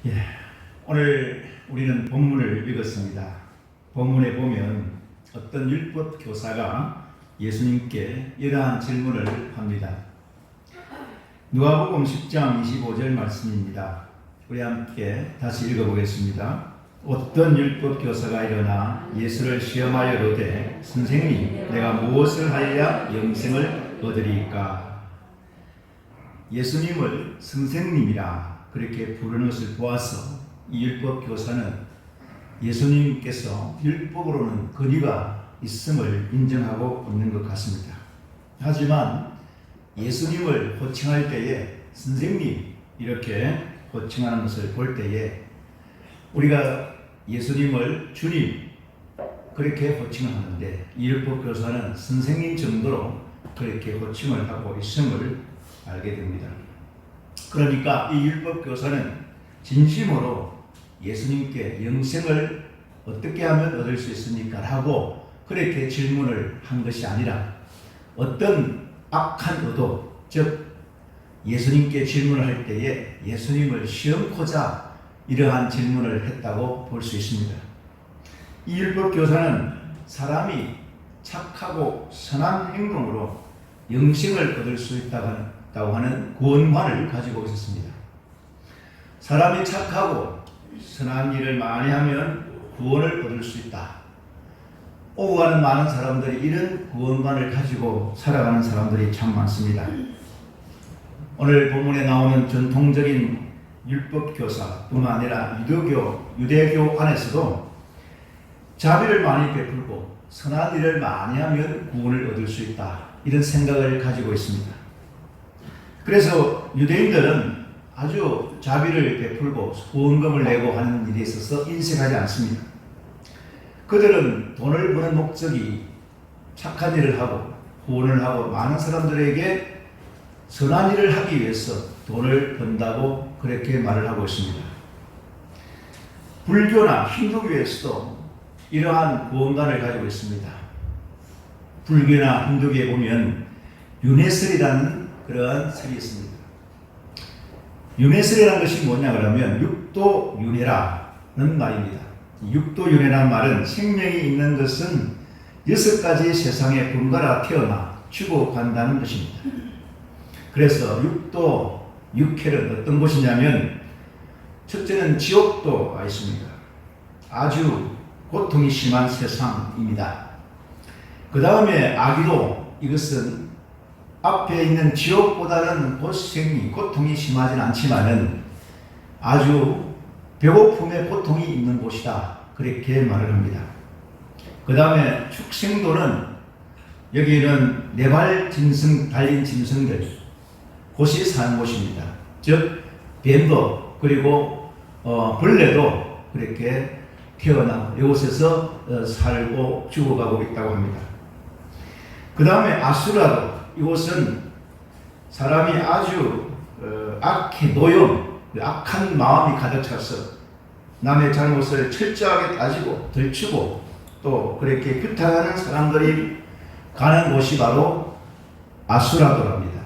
예, 오늘 우리는 본문을 읽었습니다. 본문에 보면 어떤 율법 교사가 예수님께 이러한 질문을 합니다. 누가복음 10장 25절 말씀입니다. 우리 함께 다시 읽어보겠습니다. 어떤 율법 교사가 일어나 예수를 시험하여 이르되 선생님, 내가 무엇을 하여야 영생을 얻으리이까? 예수님을 선생님이라 그렇게 부르는 것을 보아서 이 율법 교사는 예수님께서 율법으로는 권위가 있음을 인정하고 있는 것 같습니다. 하지만 예수님을 호칭할 때에 선생님 이렇게 호칭하는 것을 볼 때에 우리가 예수님을 주님 그렇게 호칭을 하는데 이 율법 교사는 선생님 정도로 그렇게 호칭을 하고 있음을 알게 됩니다. 그러니까 이 율법 교사는 진심으로 예수님께 영생을 어떻게 하면 얻을 수 있습니까? 라고 그렇게 질문을 한 것이 아니라 어떤 악한 의도, 즉 예수님께 질문을 할 때에 예수님을 시험코자 이러한 질문을 했다고 볼 수 있습니다. 이 율법 교사는 사람이 착하고 선한 행동으로 영생을 얻을 수 있다고 하는 구원관을 가지고 있었습니다. 사람이 착하고 선한 일을 많이 하면 구원을 얻을 수 있다. 오고 가는 많은 사람들이 이런 구원관을 가지고 살아가는 사람들이 참 많습니다. 오늘 본문에 나오는 전통적인 율법 교사뿐만 아니라 유대교 안에서도 자비를 많이 베풀고 선한 일을 많이 하면 구원을 얻을 수 있다. 이런 생각을 가지고 있습니다. 그래서 유대인들은 아주 자비를 베풀고 후원금을 내고 하는 일에 있어서 인색하지 않습니다. 그들은 돈을 버는 목적이 착한 일을 하고 후원을 하고 많은 사람들에게 선한 일을 하기 위해서 돈을 번다고 그렇게 말을 하고 있습니다. 불교나 힌두교에서도 이러한 구원관을 가지고 있습니다. 불교나 힌두교에 보면 윤회설이라는 그러한 설이 있습니다. 윤회설이라는 것이 뭐냐 그러면 육도윤회라는 말입니다. 육도윤회라는 말은 생명이 있는 것은 6가지 세상에 번갈아 태어나 죽어간다는 것입니다. 그래서 육회는 어떤 곳이냐면 첫째는 지옥도가 있습니다. 아주 고통이 심한 세상입니다. 그 다음에 아기도, 이것은 앞에 있는 지옥보다는 고통이 심하진 않지만은 아주 배고픔의 고통이 있는 곳이다. 그렇게 말을 합니다. 그 다음에 축생도는 여기는 네발 짐승 달린 짐승들 곳이 사는 곳입니다. 즉 뱀도 그리고 벌레도 그렇게 태어나 이곳에서 살고 죽어가고 있다고 합니다. 그 다음에 아수라도, 이곳은 사람이 아주 악해 노염, 악한 마음이 가득 차서 남의 잘못을 철저하게 따지고 들추고 또 그렇게 규탄하는 사람들이 가는 곳이 바로 아수라도랍니다.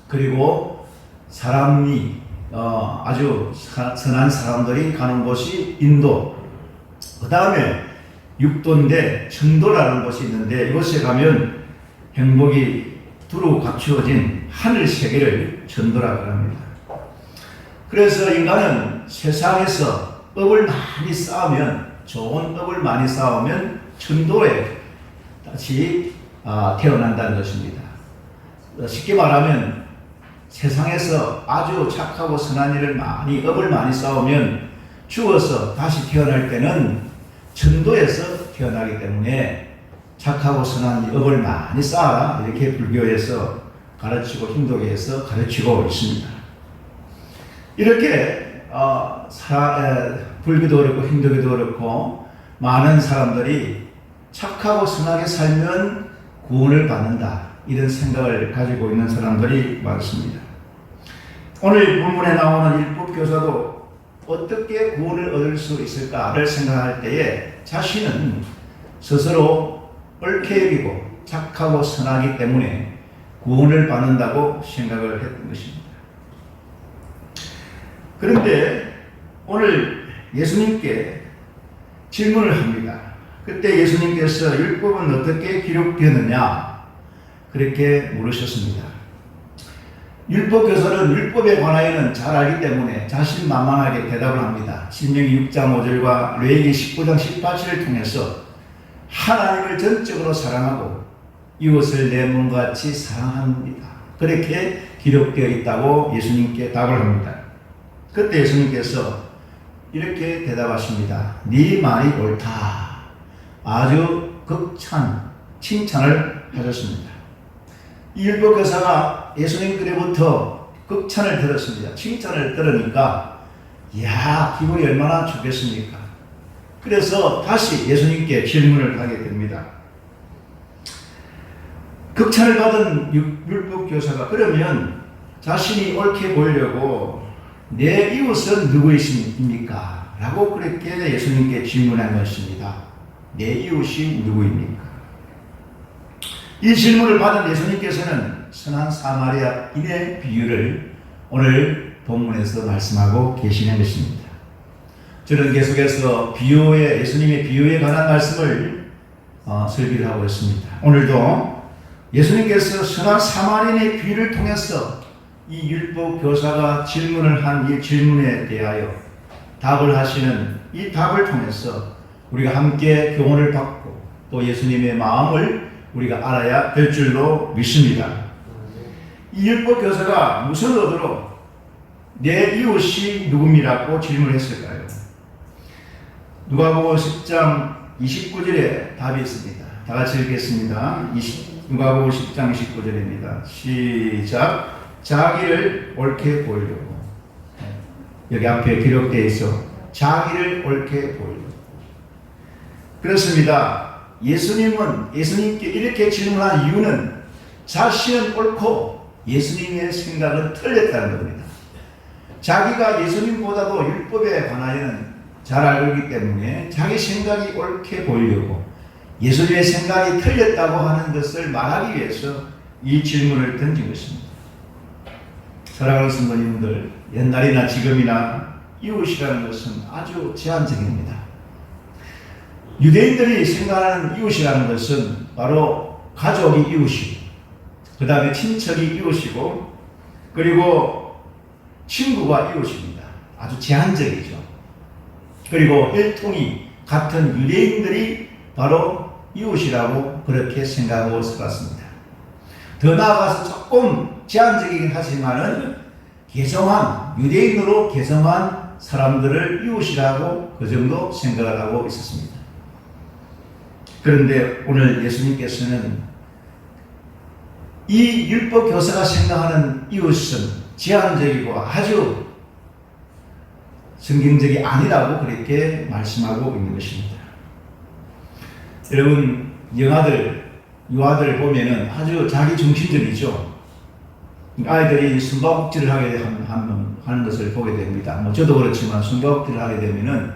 그리고 사람이 아주 선한 사람들이 가는 곳이 인도, 그 다음에 육도인데 천도라는 곳이 있는데 이곳에 가면 행복이 두루 갖추어진 하늘 세계를 천도라고 합니다. 그래서 인간은 세상에서 업을 많이 쌓으면, 좋은 업을 많이 쌓으면 천도에 다시 태어난다는 것입니다. 쉽게 말하면 세상에서 아주 착하고 선한 일을 업을 많이 쌓으면 죽어서 다시 태어날 때는 천도에서 태어나기 때문에 착하고 선한 업을 많이 쌓아라, 이렇게 불교에서 가르치고 힌두교에서 가르치고 있습니다. 이렇게 불교도 그렇고 힌두교도 그렇고 많은 사람들이 착하고 선하게 살면 구원을 받는다, 이런 생각을 가지고 있는 사람들이 많습니다. 오늘 본문에 나오는 율법교사도 어떻게 구원을 얻을 수 있을까를 생각할 때에 자신은 스스로 옳게 여기고 착하고 선하기 때문에 구원을 받는다고 생각을 했던 것입니다. 그런데 오늘 예수님께 질문을 합니다. 그때 예수님께서 율법은 어떻게 기록되느냐 그렇게 물으셨습니다. 율법 교사는 율법에 관하여는 잘 알기 때문에 자신만만하게 대답을 합니다. 신명기 6장 5절과 레위기 19장 18절을 통해서 하나님을 전적으로 사랑하고 이웃을 내 몸같이 사랑합니다. 그렇게 기록되어 있다고 예수님께 답을 합니다. 그때 예수님께서 이렇게 대답하십니다. 네 말이 옳다. 아주 극찬, 칭찬을 하셨습니다. 이 율법 교사가 예수님께로부터 극찬을 들었습니다. 칭찬을 들으니까 이야, 기분이 얼마나 좋겠습니까? 그래서 다시 예수님께 질문을 하게 됩니다. 극찬을 받은 율법 교사가 그러면 자신이 옳게 보이려고 내 이웃은 누구이십니까? 라고 그렇게 예수님께 질문한 것입니다. 내 이웃이 누구입니까? 이 질문을 받은 예수님께서는 선한 사마리아인의 비유를 오늘 본문에서 말씀하고 계시는 것입니다. 저는 계속해서 예수님의 비유에 관한 말씀을 설교를 하고 있습니다. 오늘도 예수님께서 선한 사마리아인의 비유를 통해서 이 율법 교사가 질문을 한 이 질문에 대하여 답을 하시는 이 답을 통해서 우리가 함께 교훈을 받고 또 예수님의 마음을 우리가 알아야 될 줄로 믿습니다. 이 율법 교사가 무슨 의도로 내 이웃이 누굽니라고 질문했을까요? 누가복음 10장 29절에 답이 있습니다. 다 같이 읽겠습니다. 누가복음 10장 29절입니다. 시작. 자기를 옳게 보이려고. 여기 앞에 기록되어 있어. 자기를 옳게 보이려고. 그렇습니다. 예수님께 이렇게 질문한 이유는 자신은 옳고 예수님의 생각은 틀렸다는 겁니다. 자기가 예수님보다도 율법에 관하여는 잘 알고 있기 때문에 자기 생각이 옳게 보이려고 예수님의 생각이 틀렸다고 하는 것을 말하기 위해서 이 질문을 던진 것입니다. 사랑하는 성도님들, 옛날이나 지금이나 이웃이라는 것은 아주 제한적입니다. 유대인들이 생각하는 이웃이라는 것은 바로 가족이 이웃이고 그 다음에 친척이 이웃이고 그리고 친구가 이웃입니다. 아주 제한적이죠. 그리고 혈통이 같은 유대인들이 바로 이웃이라고 그렇게 생각하고 살았습니다. 더 나아가서 조금 제한적이긴 하지만은 유대인으로 개성한 사람들을 이웃이라고 그 정도 생각을 하고 있었습니다. 그런데 오늘 예수님께서는 이 율법 교사가 생각하는 이웃은 제한적이고 아주 성경적이 아니라고 그렇게 말씀하고 있는 것입니다. 여러분, 유아들 보면은 아주 자기 중심적이죠. 아이들이 숨바꼭질을 하는 것을 보게 됩니다. 저도 그렇지만 숨바꼭질을 하게 되면은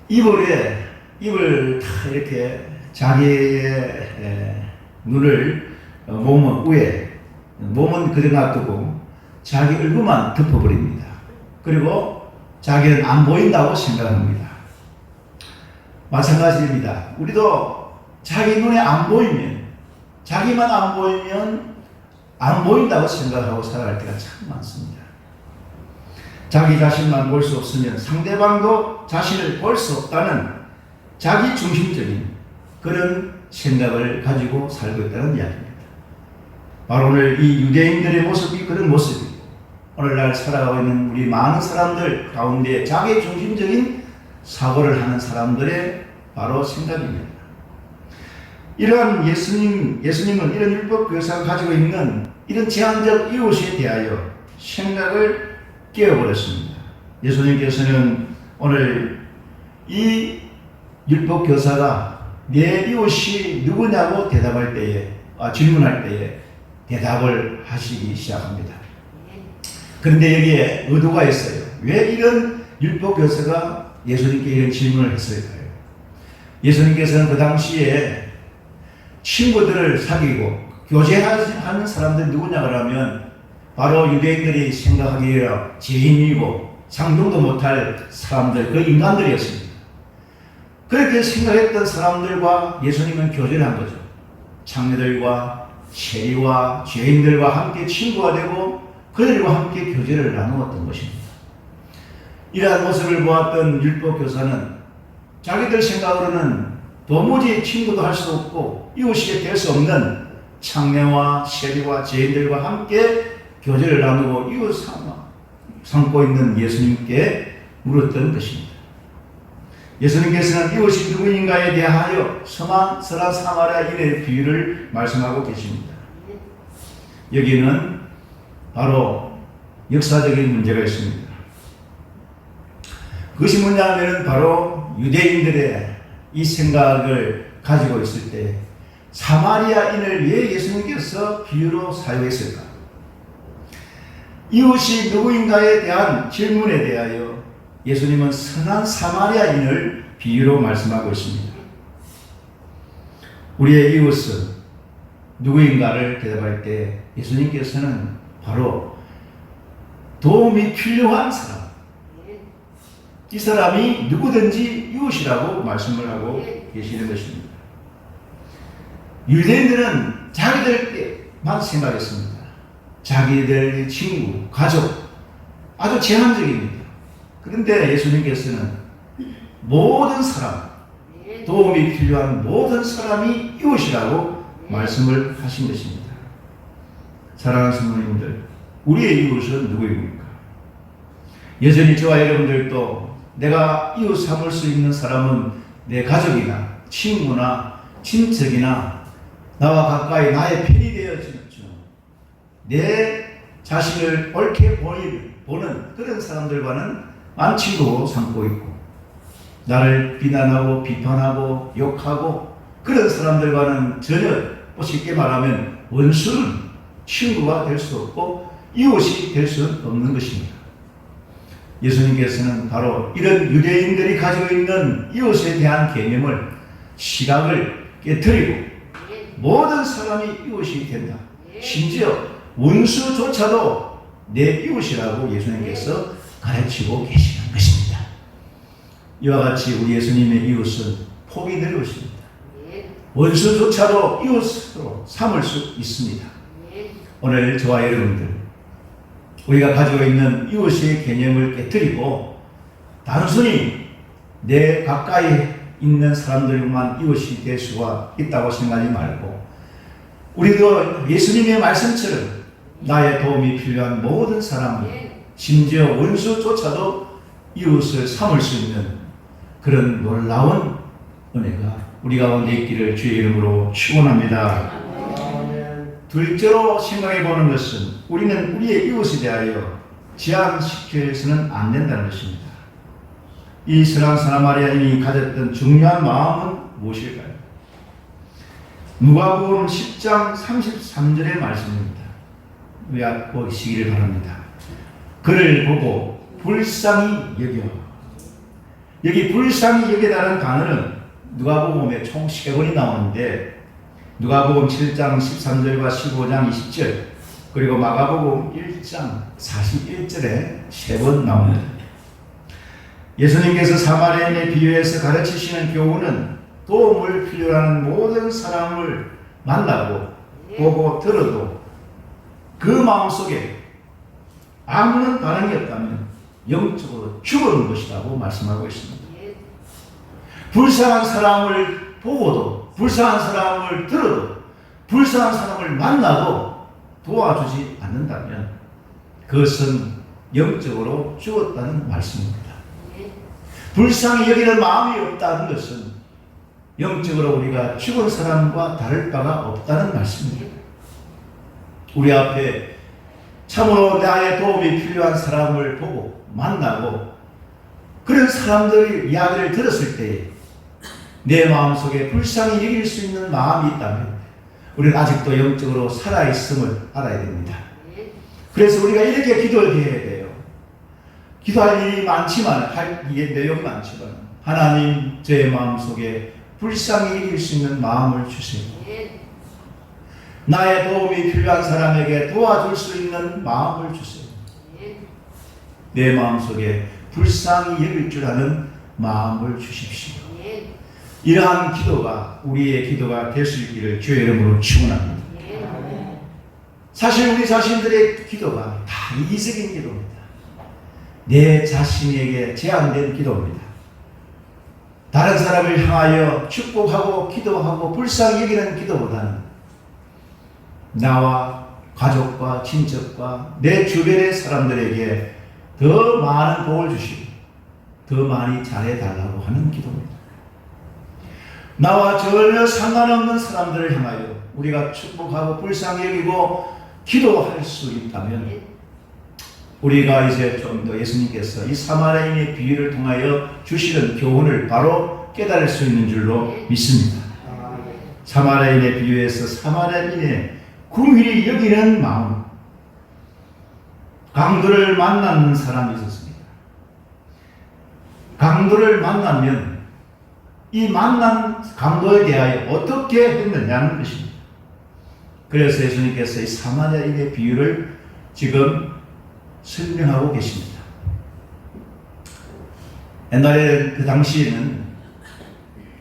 입을 다 이렇게 자기의 눈을 몸은 그대로 놔두고 자기 얼굴만 덮어버립니다. 그리고 자기는 안 보인다고 생각합니다. 마찬가지입니다. 우리도 자기 눈에 안 보이면, 자기만 안 보이면 안 보인다고 생각하고 살아갈 때가 참 많습니다. 자기 자신만 볼 수 없으면 상대방도 자신을 볼 수 없다는 자기 중심적인 그런 생각을 가지고 살고 있다는 이야기입니다. 바로 오늘 이 유대인들의 모습이 그런 모습이고 오늘날 살아가고 있는 우리 많은 사람들 가운데 자기 중심적인 사고를 하는 사람들의 바로 생각입니다. 이러한 예수님은 이런 율법 교사가 가지고 있는 이런 제한적 이웃에 대하여 생각을 깨워버렸습니다. 예수님께서는 오늘 이 율법 교사가 내 이웃이 누구냐고 질문할 때에 대답을 하시기 시작합니다. 그런데 여기에 의도가 있어요. 왜 이런 율법 교사가 예수님께 이런 질문을 했을까요? 예수님께서는 그 당시에 친구들을 사귀고 교제하는 사람들이 누구냐 그러면 바로 유대인들이 생각하기에 죄인이고 상종도 못할 사람들, 그 인간들이었습니다. 그렇게 생각했던 사람들과 예수님은 교제를 한 거죠. 장례들과 세리와 죄인들과 함께 친구가 되고 그들과 함께 교제를 나누었던 것입니다. 이러한 모습을 보았던 율법 교사는 자기들 생각으로는 도무지 친구도 할 수 없고 이웃이 될 수 없는 장례와 세리와 죄인들과 함께 교제를 나누고 이웃 삼고 있는 예수님께 물었던 것입니다. 예수님께서는 이웃이 누구인가에 대하여 선한 사마리아인의 비유를 말씀하고 계십니다. 여기는 바로 역사적인 문제가 있습니다. 그것이 뭐냐면 바로 유대인들의 이 생각을 가지고 있을 때 사마리아인을 왜 예수님께서 비유로 사용했을까? 이웃이 누구인가에 대한 질문에 대하여 예수님은 선한 사마리아인을 비유로 말씀하고 있습니다. 우리의 이웃은 누구인가를 대답할 때 예수님께서는 바로 도움이 필요한 사람, 이 사람이 누구든지 이웃이라고 말씀을 하고 계시는 것입니다. 유대인들은 자기들만 생각했습니다. 자기들 친구, 가족, 아주 제한적입니다. 그런데 예수님께서는 모든 사람, 도움이 필요한 모든 사람이 이웃이라고 말씀을 하신 것입니다. 사랑하는 성도님들, 우리의 이웃은 누구입니까? 여전히 저와 여러분들도 내가 이웃 삼을 수 있는 사람은 내 가족이나 친구나 친척이나 나와 가까이 나의 편이 되어지죠. 내 자신을 옳게 보는 그런 사람들과는 안 친구로 삼고 있고, 나를 비난하고 비판하고 욕하고 그런 사람들과는 전혀 쉽게 말하면 원수는 친구가 될 수 없고 이웃이 될 수 없는 것입니다. 예수님께서는 바로 이런 유대인들이 가지고 있는 이웃에 대한 개념을, 시각을 깨뜨리고 모든 사람이 이웃이 된다. 심지어 원수조차도 내 이웃이라고 예수님께서 가르치고 계시는 것입니다. 이와 같이 우리 예수님의 이웃은 폭이 넓으십니다. 원수조차도 이웃으로 삼을 수 있습니다. 오늘 저와 여러분들, 우리가 가지고 있는 이웃의 개념을 깨뜨리고 단순히 내 가까이 있는 사람들만 이웃이 될 수가 있다고 생각하지 말고, 우리도 예수님의 말씀처럼 나의 도움이 필요한 모든 사람을, 심지어 원수조차도 이웃을 삼을 수 있는 그런 놀라운 은혜가 우리 가운데 있기를 주의 이름으로 축원합니다. 둘째로 생각해 보는 것은 우리는 우리의 이웃에 대하여 제한시켜서는 안 된다는 것입니다. 이 선한 사마리아인이 가졌던 중요한 마음은 무엇일까요? 누가복음 10장 33절의 말씀입니다. 우리가 보시기를 바랍니다. 그를 보고 불쌍히 여겨. 여기 불쌍히 여기다는 단어는 누가복음에 총 3번이 나오는데, 누가복음 7장 13절과 15장 20절, 그리고 마가복음 1장 41절에 3번 나옵니다. 예수님께서 사마리아인의 비유에서 가르치시는 교훈은 도움을 필요로 하는 모든 사람을 만나고 보고 들어도 그 마음속에 아무런 반응이 없다면 영적으로 죽어는 것이라고 말씀하고 있습니다. 불쌍한 사람을 보고도, 불쌍한 사람을 들어도, 불쌍한 사람을 만나도 도와주지 않는다면 그것은 영적으로 죽었다는 말씀입니다. 불쌍히 여기는 마음이 없다는 것은 영적으로 우리가 죽은 사람과 다를 바가 없다는 말씀입니다. 우리 앞에 참으로 나의 도움이 필요한 사람을 보고 만나고 그런 사람들의 이야기를 들었을 때 내 마음속에 불쌍히 여길 수 있는 마음이 있다면 우리는 아직도 영적으로 살아있음을 알아야 됩니다. 그래서 우리가 이렇게 기도를 해야 돼요. 기도할 일이 많지만, 할 내용이 많지만, 하나님, 제 마음속에 불쌍히 여길 수 있는 마음을 주세요. 나의 도움이 필요한 사람에게 도와줄 수 있는 마음을 주세요. 내 마음속에 불쌍히 여길 줄 아는 마음을 주십시오. 이러한 기도가 우리의 기도가 될 수 있기를 주의 이름으로 축원합니다. 사실 우리 자신들의 기도가 다 이기적인 기도입니다. 내 자신에게 제한된 기도입니다. 다른 사람을 향하여 축복하고 기도하고 불쌍히 여기는 기도보다는 나와 가족과 친척과 내 주변의 사람들에게 더 많은 복을 주시고 더 많이 잘해달라고 하는 기도입니다. 나와 전혀 상관없는 사람들을 향하여 우리가 축복하고 불쌍히 여기고 기도할 수 있다면 우리가 이제 좀 더 예수님께서 이 사마리아인의 비유를 통하여 주시는 교훈을 바로 깨달을 수 있는 줄로 믿습니다. 사마리아인의 비유에서 사마리아인의 긍휼히 여기는 마음, 강도를 만나는 사람이 있었습니다. 강도를 만나면 이 만난 강도에 대하여 어떻게 했느냐는 것입니다. 그래서 예수님께서 이 사마리아인의 비유를 지금 설명하고 계십니다. 옛날에 그 당시에는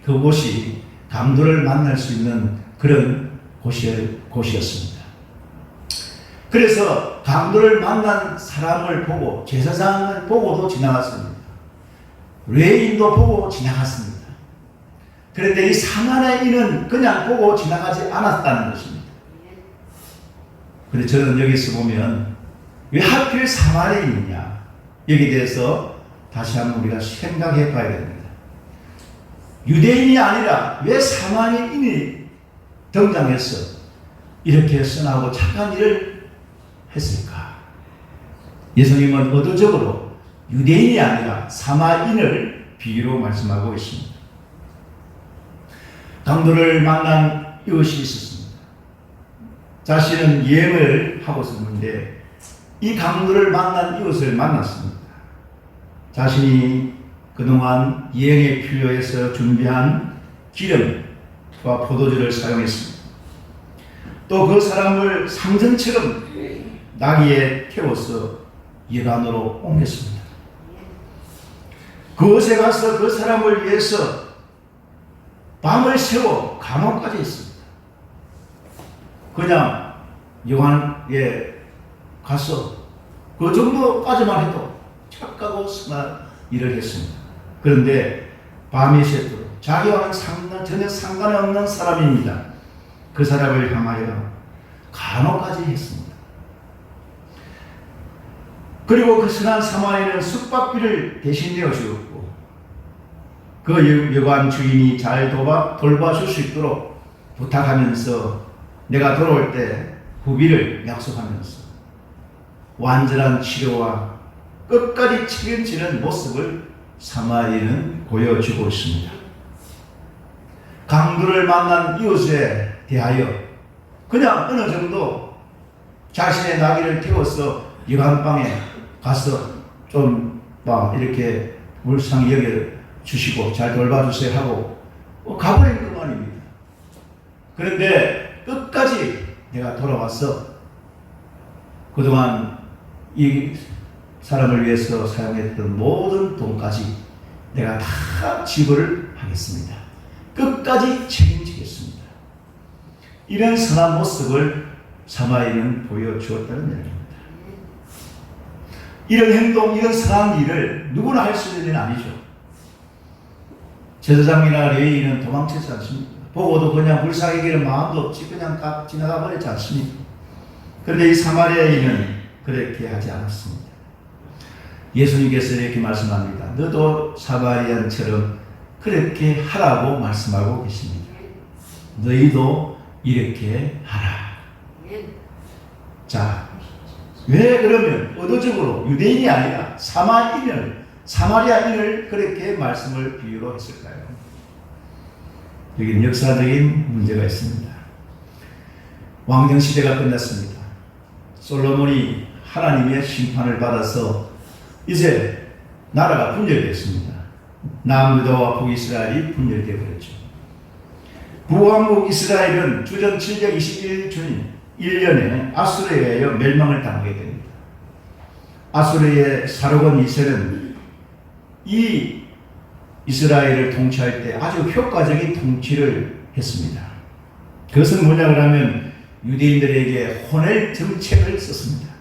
그곳이 강도를 만날 수 있는 그런 곳이었습니다. 그래서 강도를 만난 사람을 보고 제사장을 보고도 지나갔습니다. 레위인도 보고 지나갔습니다. 그런데 이 사마리아인은 그냥 보고 지나가지 않았다는 것입니다. 그래서 저는 여기서 보면 왜 하필 사마리아인이냐 여기에 대해서 다시 한번 우리가 생각해 봐야 됩니다. 유대인이 아니라 왜 사마리아인이 등장해서 이렇게 선하고 착한 일을 했을까? 예수님은 의도적으로 유대인이 아니라 사마리아인을 비유로 말씀하고 있습니다. 강도를 만난 이웃이 있었습니다. 자신은 여행을 하고 있었는데 이 강도를 만난 이웃을 만났습니다. 자신이 그동안 여행에 필요해서 준비한 기름과 포도주를 사용했습니다. 또 그 사람을 상전처럼 나귀에 태워서 여관으로 옮겼습니다. 그곳에 가서 그 사람을 위해서 밤을 새워 간호까지 했습니다. 그냥 여관에 가서 그 정도까지만 해도 착하고 선한 일을 했습니다. 그런데 밤이 새도록 자기와는 전혀 상관이 없는 사람입니다. 그 사람을 향하여 간호까지 했습니다. 그리고 그 선한 사마리아인은 숙박비를 대신 내어주었고 그 여관 주인이 잘 돌봐줄 수 있도록 부탁하면서 내가 돌아올 때 후비를 약속하면서 완전한 치료와 끝까지 책임지는 모습을 사마리아인은 보여주고 있습니다. 강도를 만난 이웃에 대하여 그냥 어느 정도 자신의 나귀를 태워서 여관방에 가서 좀 이렇게 불쌍히 여겨주시고 잘 돌봐주세요 하고 가버린 것만입니다. 그런데 끝까지 내가 돌아와서 그동안 이 사람을 위해서 사용했던 모든 돈까지 내가 다 지불을 하겠습니다. 끝까지 책임지겠습니다. 이런 선한 모습을 사마리아인은 보여주었다는 얘기입니다. 이런 행동, 이런 선한 일을 누구나 할 수 있는 일은 아니죠. 제사장이나 레위인은 도망치지 않습니다. 보고도 그냥 불쌍히 여기는 마음도 없이 그냥 지나가 버리지 않습니다. 그런데 이 사마리아인은 그렇게 하지 않았습니다. 예수님께서 이렇게 말씀합니다. 너도 사마리아인처럼 그렇게 하라고 말씀하고 계십니다. 너희도 이렇게 하라. 자, 왜 그러면 의도적으로 유대인이 아니라 사마리아인을 그렇게 말씀을 비유로 했을까요? 여기는 역사적인 문제가 있습니다. 왕정 시대가 끝났습니다. 솔로몬이 하나님의 심판을 받아서 이제 나라가 분열됐습니다. 남유다와 북이스라엘이 분열되어 버렸죠. 북왕국 이스라엘은 주전 721년에 아수르에 의하여 멸망을 당하게 됩니다. 아수르의 사로건 2세는 이 이스라엘을 통치할 때 아주 효과적인 통치를 했습니다. 그것은 뭐냐 그러면 유대인들에게 혼혈 정책을 썼습니다.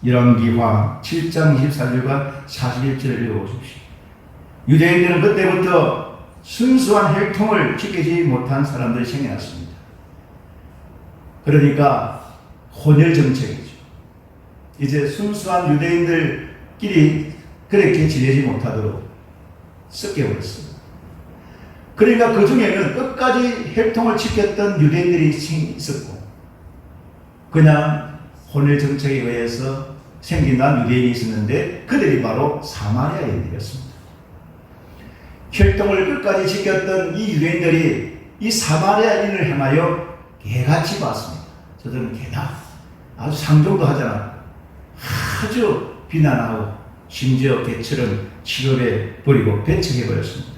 열왕기하 7장 24절과 41절을 읽어보십시오. 유대인들은 그때부터 순수한 혈통을 지키지 못한 사람들이 생겨났습니다. 그러니까 혼혈 정책이죠. 이제 순수한 유대인들끼리 그렇게 지내지 못하도록 섞여버렸어요. 그러니까 그 중에는 끝까지 혈통을 지켰던 유대인들이 있었고, 그냥 혼혈 정책에 의해서 생겨난 유대인이 있었는데 그들이 바로 사마리아인들이었습니다. 혈통을 끝까지 지켰던 이 유대인들이 이 사마리아인을 향하여 개같이 봤습니다. 저들은 개다, 아주 상종도 하잖아, 아주 비난하고 심지어 개처럼 취급해 버리고 배척해 버렸습니다.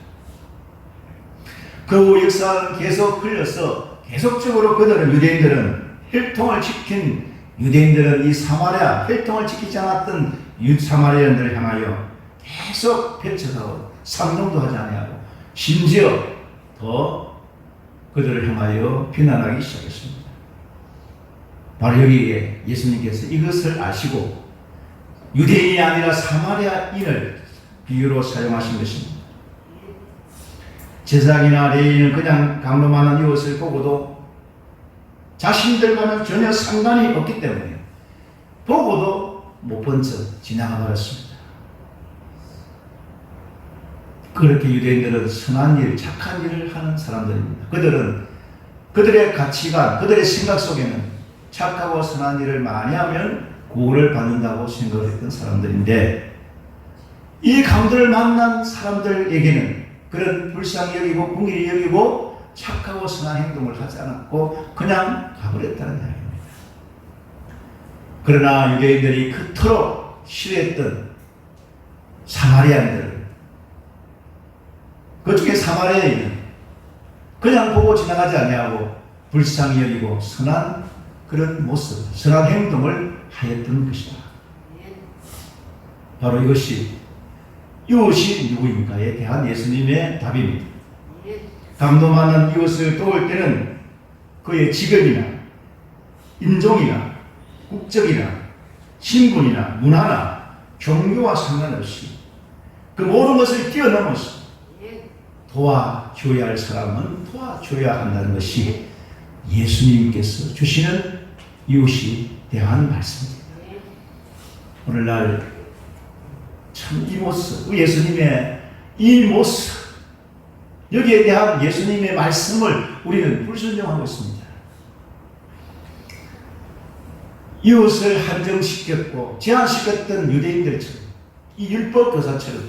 그 후 역사는 계속 흘려서 계속적으로 그들은 유대인들은 혈통을 지킨 유대인들은 이 사마리아 혈통을 지키지 않았던 사마리아인들을 향하여 계속 배척하고 상종도 하지 아니하고 심지어 더 그들을 향하여 비난하기 시작했습니다. 바로 여기에 예수님께서 이것을 아시고 유대인이 아니라 사마리아인을 비유로 사용하신 것입니다. 제사장이나 레위인은 그냥 강로만한 이웃을 보고도 자신들과는 전혀 상관이 없기 때문에 보고도 못 본 척 지나가 버렸습니다. 그렇게 유대인들은 선한 일, 착한 일을 하는 사람들입니다. 그들은 그들의 가치관, 그들의 생각 속에는 착하고 선한 일을 많이 하면 구원을 받는다고 생각했던 사람들인데, 이 강도를 만난 사람들에게는 그런 불쌍히 여기고 궁일이 여기고 착하고 선한 행동을 하지 않았고 그냥 가버렸다는 이야기입니다. 그러나 유대인들이 그토록 싫어했던 사마리아인들, 그 중에 사마리아인은 그냥 보고 지나가지 아니하고 불쌍히 여기고 선한 그런 모습, 선한 행동을 하였던 것이다. 바로 이것이 이웃이 누구인가에 대한 예수님의 답입니다. 강도 많은 이웃을 도울 때는 그의 직업이나 인종이나 국적이나 신분이나 문화나 종교와 상관없이 그 모든 것을 뛰어넘어서 도와줘야 할 사람은 도와줘야 한다는 것이 예수님께서 주시는 이웃이 대한 말씀입니다. 오늘날 참 이 모습, 예수님의 이 모습, 여기에 대한 예수님의 말씀을 우리는 불순종하고 있습니다. 이웃을 한정시켰고 제한시켰던 유대인들처럼, 이 율법 교사처럼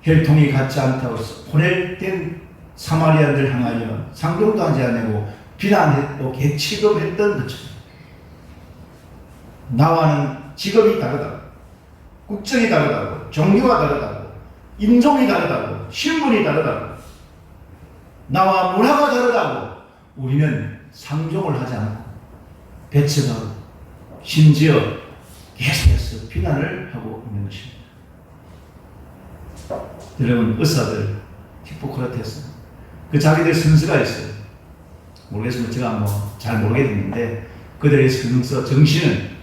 혈통이 같지 않다고 혼혈된 사마리아인들 향하여 상종도 하지 않고 비난했고 개취급했던 것처럼, 나와는 직업이 다르다고, 국적이 다르다고, 종교가 다르다고, 인종이 다르다고, 신분이 다르다고, 나와 문화가 다르다고 우리는 상종을 하지 않고 배척하고 심지어 계속해서 비난을 하고 있는 것입니다. 여러분, 의사들 히포크라테스, 그 자기들 선수가 있어요. 모르겠으면 제가 잘 모르겠는데 그들의 선서 정신은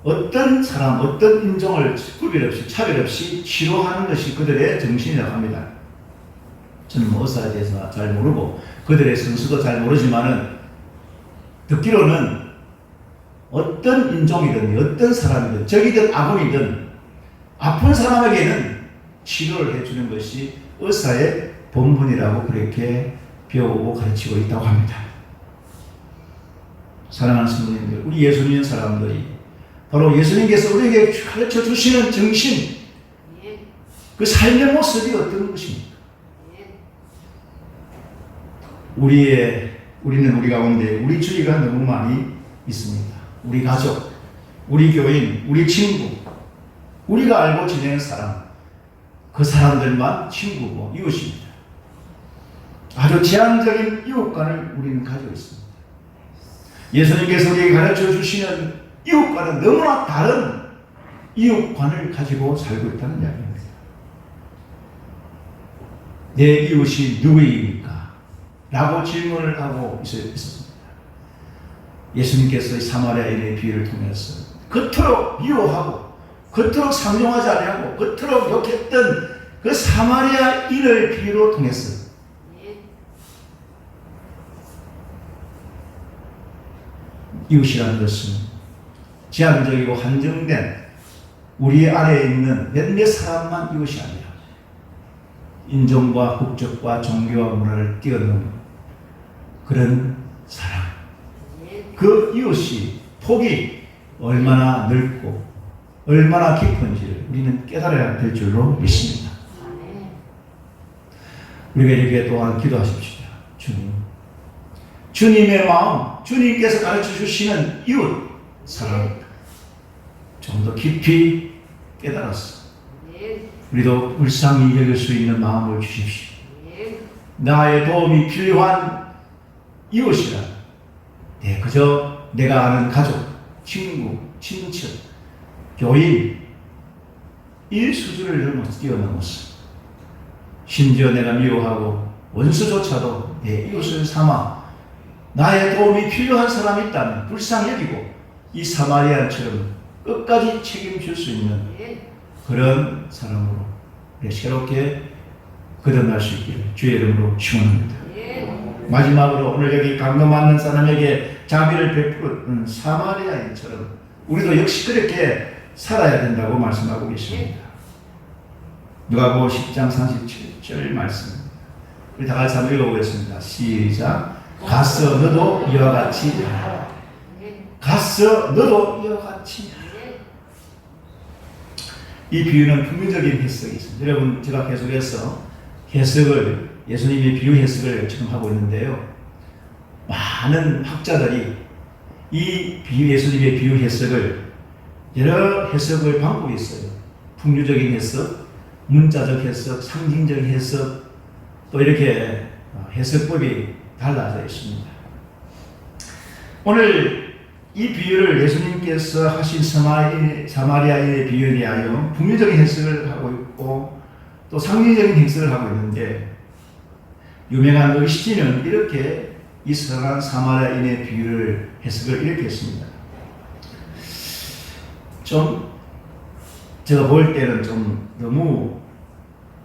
어떤 사람, 어떤 인종을 구별 없이, 차별 없이 치료하는 것이 그들의 정신이라고 합니다. 저는 의사에 대해서 잘 모르고 그들의 선수도 잘 모르지만은 듣기로는 어떤 인종이든 어떤 사람이든 적이든 아군이든 아픈 사람에게는 치료를 해주는 것이 의사의 본분이라고 그렇게 배우고 가르치고 있다고 합니다. 사랑하는 성도님들, 우리 예수 믿는 사람들이 바로 예수님께서 우리에게 가르쳐 주시는 정신, 그 삶의 모습이 어떤 것입니까? 우리는 우리 가운데 우리 주위가 너무 많이 있습니다. 우리 가족, 우리 교인, 우리 친구, 우리가 알고 지내는 사람, 그 사람들만 친구고 이웃입니다. 아주 제한적인 이웃관을 우리는 가지고 있습니다. 예수님께서 우리에게 가르쳐 주시는 이웃과는 너무나 다른 이웃관을 가지고 살고 있다는 이야기입니다. 내 이웃이 누구입니까? 라고 질문을 하고 있었습니다. 예수님께서 사마리아인의 비유를 통해서 그토록 미워하고 그토록 상종하지 아니하고 그토록 욕했던 그 사마리아인을 비유로 통해서 이웃이라는 것은 제한적이고 한정된 우리 안에 있는 몇몇 사람만 이웃이 아니라 인종과 국적과 종교와 문화를 뛰어넘는 그런 사람, 그 이웃이 폭이 얼마나 넓고 얼마나 깊은지를 우리는 깨달아야 될 줄로 믿습니다. 우리가 이렇게 또한 기도하십시오. 주님의 마음, 주님께서 가르쳐 주시는 이웃 사랑 좀 더 깊이 깨달았어. 우리도 불쌍히 여길 수 있는 마음을 주십시오. 나의 도움이 필요한 이웃이라 그저 내가 아는 가족, 친구, 친척, 교인 이 수준을 뛰어넘었어. 심지어 내가 미워하고 원수조차도 내 이웃을 삼아 나의 도움이 필요한 사람이 있다면 불쌍히 여기고 이 사마리아처럼 끝까지 책임질 수 있는 그런 사람으로 새롭게 거듭날 수 있기를 주의 이름으로 축원합니다. 마지막으로 오늘 여기 강도맞는 사람에게 자비를 베푸는 사마리아인처럼 우리도 역시 그렇게 살아야 된다고 말씀하고 계십니다. 누가복음 10장 37절 말씀입니다. 우리 다 같이 한번 읽어보겠습니다. 시작. 가서 너도 이와 같이 하라. 가서 너도 이와 같이 하라. 이 비유는 풍미적인 해석이 있습니다. 여러분, 제가 계속해서 해석을, 예수님의 비유 해석을 지금 하고 있는데요. 많은 학자들이 이 비유, 예수님의 비유 해석을 여러 해석을 방법이 있어요. 풍류적인 해석, 문자적 해석, 상징적 해석, 또 이렇게 해석법이 달라져 있습니다. 오늘 이 비유를 예수님께서 하신 사마리아인의 비유에 대하여 풍류적인 해석을 하고 있고 또 상징적인 해석을 하고 있는데, 유명한 의시지는 이렇게 이 선한 사마리아인의 비유를 해석을 이렇게 했습니다. 좀 제가 볼 때는 좀 너무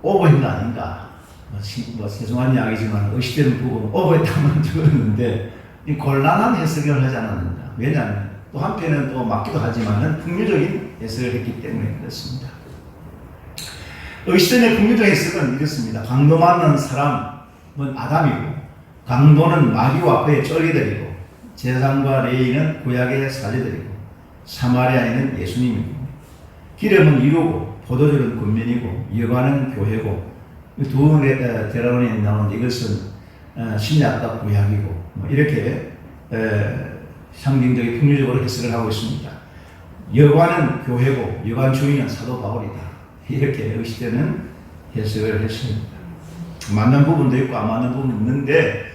오버한 거 아닌가, 죄송한 이야기지만 의시되는 부분 오버했다면 적었는데 이 곤란한 해석을 하지 않았는가. 왜냐하면 또 한편은 또 맞기도 하지만 풍류적인 해석을 했기 때문에 그렇습니다. 의시전의 풍류적 해석은 이렇습니다. 강도 맞는 사람은 아담이고 강도는 마귀와 그의 쫄리들이고 제사장과 레위인은 구약의 사제들이고 사마리아인은 예수님이고 기름은 이루고 포도주는 군면이고 여관은 교회고 두 대라론에 나오는데 이것은 신약과 구약이고 이렇게 상징적인 풍류적으로 해석을 하고 있습니다. 여관은 교회고 여관 주인은 사도 바울이다. 이렇게 의시되는 해석을 했습니다. 맞는 부분도 있고 안 맞는 부분도 있는데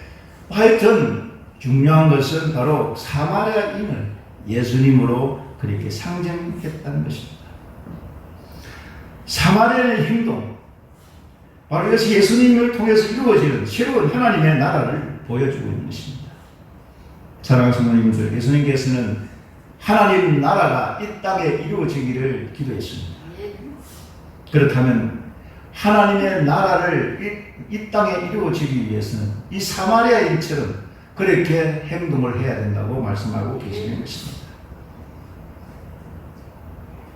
하여튼 중요한 것은 바로 사마리아인을 예수님으로 그렇게 상징했다는 것입니다. 사마리아의 행동, 바로 이것이 예수님을 통해서 이루어지는 새로운 하나님의 나라를 보여주고 있는 것입니다. 사랑하는 성도님들, 예수님께서는 하나님 나라가 이 땅에 이루어지기를 기도했습니다. 그렇다면 하나님의 나라를 이 땅에 이루어지기 위해서는 이 사마리아인처럼 그렇게 행동을 해야 된다고 말씀하고 계시는 것입니다.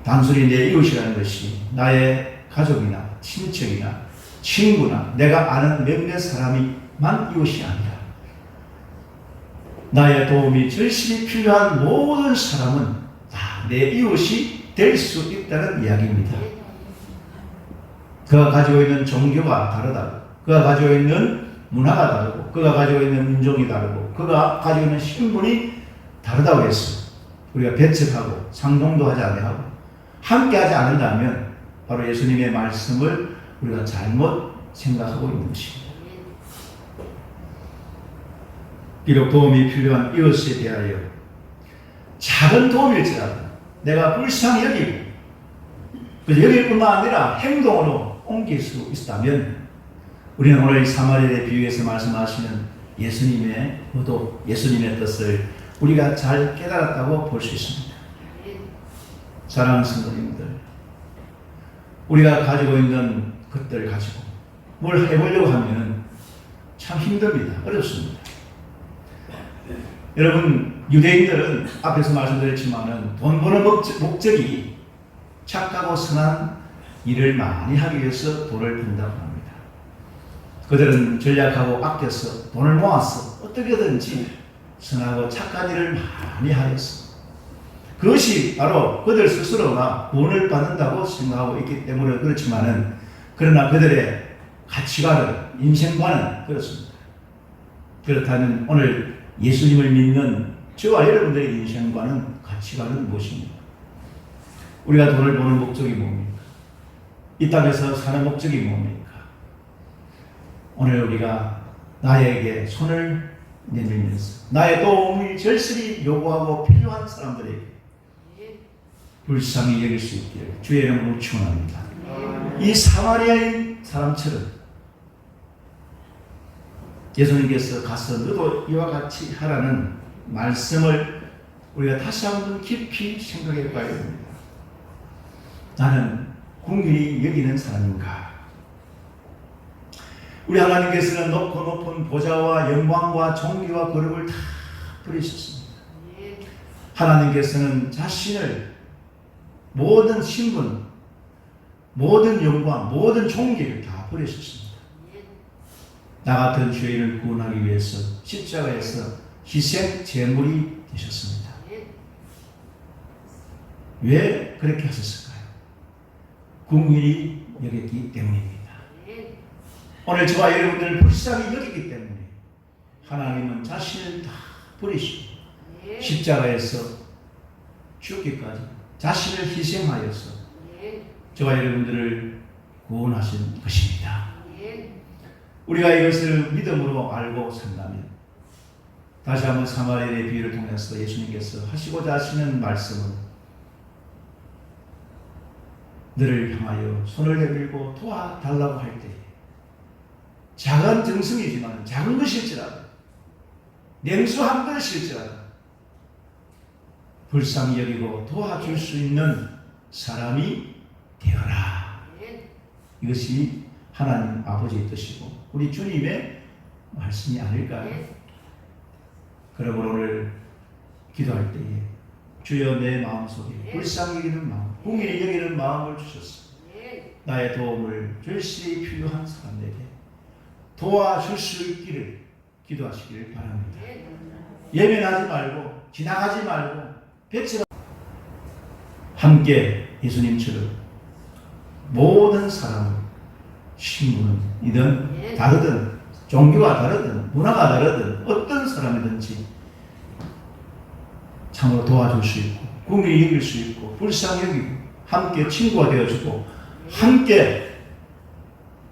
단순히 내 이웃이라는 것이 나의 가족이나 친척이나 친구나 내가 아는 몇몇 사람이만 이웃이 아니라 나의 도움이 절실히 필요한 모든 사람은 다 내 이웃이 될 수 있다는 이야기입니다. 그가 가지고 있는 종교가 다르다고, 그가 가지고 있는 문화가 다르고, 그가 가지고 있는 민족이 다르고, 그가 가지고 있는 신분이 다르다고 해서 우리가 배척하고 상종도 하지 아니하고 함께하지 않는다면 바로 예수님의 말씀을 우리가 잘못 생각하고 있는 것입니다. 비록 도움이 필요한 이웃에 대하여 작은 도움일지라도 내가 불쌍히 여기고 그래서 여기뿐만 아니라 행동으로 옮길 수 있다면 우리는 오늘 사마리아의 비유에서 말씀하시는 예수님의 의도, 예수님의 뜻을 우리가 잘 깨달았다고 볼 수 있습니다. 사랑하는 성도님들, 우리가 가지고 있는 것들 가지고 뭘 해보려고 하면 참 힘듭니다. 어렵습니다. 여러분, 유대인들은 앞에서 말씀드렸지만은 돈 버는 목적이 착하고 선한 일을 많이 하기 위해서 돈을 번다고 합니다. 그들은 전략하고 아껴서 돈을 모아서 어떻게든지 선하고 착한 일을 많이 하였어. 그것이 바로 그들 스스로가 구원을 받는다고 생각하고 있기 때문에 그렇지만은, 그러나 그들의 가치관은, 인생관은 그렇습니다. 그렇다면 오늘 예수님을 믿는 저와 여러분들의 인생관은, 가치관은 무엇입니까? 우리가 돈을 버는 목적이 뭡니까? 이 땅에서 사는 목적이 뭡니까? 오늘 우리가 나에게 손을 내밀면서 나의 도움이 절실히 요구하고 필요한 사람들에게 불쌍히 여길 수 있기를 주의 이름으로 축원합니다. 이 사마리아인 사람처럼 예수님께서 가서 너도 이와 같이 하라는 말씀을 우리가 다시 한번 깊이 생각해 봐야 됩니다. 나는 궁일이 여기는 사람인가? 우리 하나님께서는 높고 높은 보좌와 영광과 존귀와 거룩을 다 버리셨습니다. 하나님께서는 자신을 모든 신분, 모든 영광, 모든 존귀를 다 버리셨습니다. 나 같은 죄인을 구원하기 위해서 십자가에서 희생 제물이 되셨습니다. 왜 그렇게 하셨을까요? 궁일이 여겼기 때문입니다. 오늘 저와 여러분들을 불쌍히 여기기 때문에 하나님은 자신을 다 버리시고 십자가에서 죽기까지 자신을 희생하여서 저와 여러분들을 구원하신 것입니다. 우리가 이것을 믿음으로 알고 산다면 다시 한번 사마리아의 비유를 통해서 예수님께서 하시고자 하시는 말씀은 너를 향하여 손을 내밀고 도와달라고 할 때 작은 정성이지만 작은 것일지라도 냉수 한 그릇일지라도 불쌍히 여기고 도와줄 수 있는 사람이 되어라. 이것이 하나님 아버지의 뜻이고 우리 주님의 말씀이 아닐까요? 그러므로 오늘 기도할 때에 주여 내 마음속에 불쌍히 여기는 마음, 궁일이 여기는 마음을 주셨습니다. 나의 도움을 절실히 필요한 사람에게 도와줄 수 있기를 기도하시기를 바랍니다. 예민하지 말고 지나가지 말고 배치가 함께 예수님처럼 모든 사람을 신분이든 다르든 종교가 다르든 문화가 다르든 어떤 사람이든지 참으로 도와줄 수 있고 궁일이 여길 수 있고 불쌍히 여기고 함께 친구가 되어주고 함께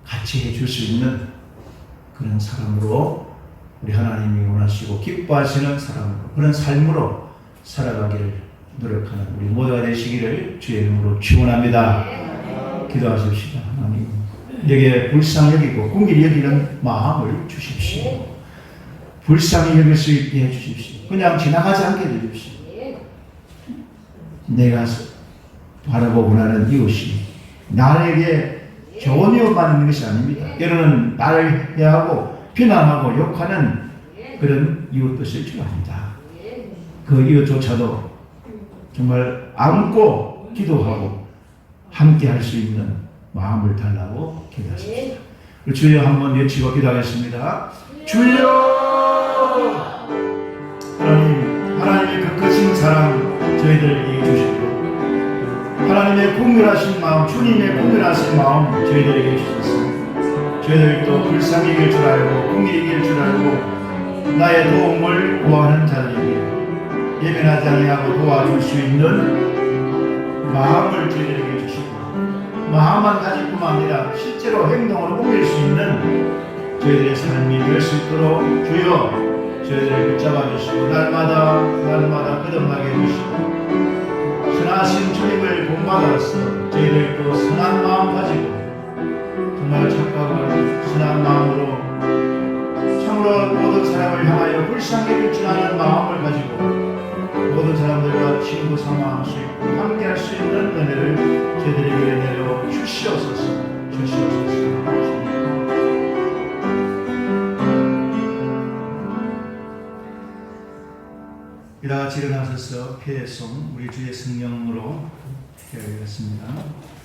같이 해줄 수 있는 그런 사람으로 우리 하나님이 원하시고 기뻐하시는 사람으로 그런 삶으로 살아가기를 노력하는 우리 모두가 되시기를 주의 이름으로 축원합니다. 기도하십시다. 하나님 내게 불쌍히 여기고 궁일이 여기는 마음을 주십시오. 불쌍히 여길 수 있게 해주십시오. 그냥 지나가지 않게 해주십시오. 내가 바라보고 원하는 이웃이 나에게 좋은 이웃만 있는 것이 아닙니다. 때로는 나를 해하고 비난하고 욕하는 그런 이웃도 있을 줄 압니다. 그 이웃조차도 정말 안고 기도하고 함께 할 수 있는 마음을 달라고 기도하십시다. 주여 한번 외치고 기도하겠습니다. 주여! 하나님의 그 크신 사랑 저희들에게 주시고 하나님의 궁휼하신 마음, 주님의 궁휼하신 마음 저희들에게 주셨습니다. 저희들도 불쌍히 이길 줄 알고 궁일이 이길 줄 알고 나의 도움을 구하는 자들에게 예민하지 아니하고 도와줄 수 있는 마음을 저희들에게 주시고 마음만 가질 뿐만 아니라 실제로 행동으로 옮길 수 있는 저희들의 삶이 될 수 있도록 주여 저희들을 붙잡아 주시고 날마다 거듭나게 해주시고 선하신 주님을 받아서 저희들 그 선한 마음 가지고 정말 착각을 선한 마음으로 참으로 모든 사람을 향하여 불쌍히 여길 줄 아는 마음을 가지고 모든 사람들과 친구 삼아 수 있고 함께 할 수 있는 은혜를 저희들에게 내려 주시옵소서. 이다 같이 일어나셔서 피의 송 우리 주의 성령으로 기도하겠습니다.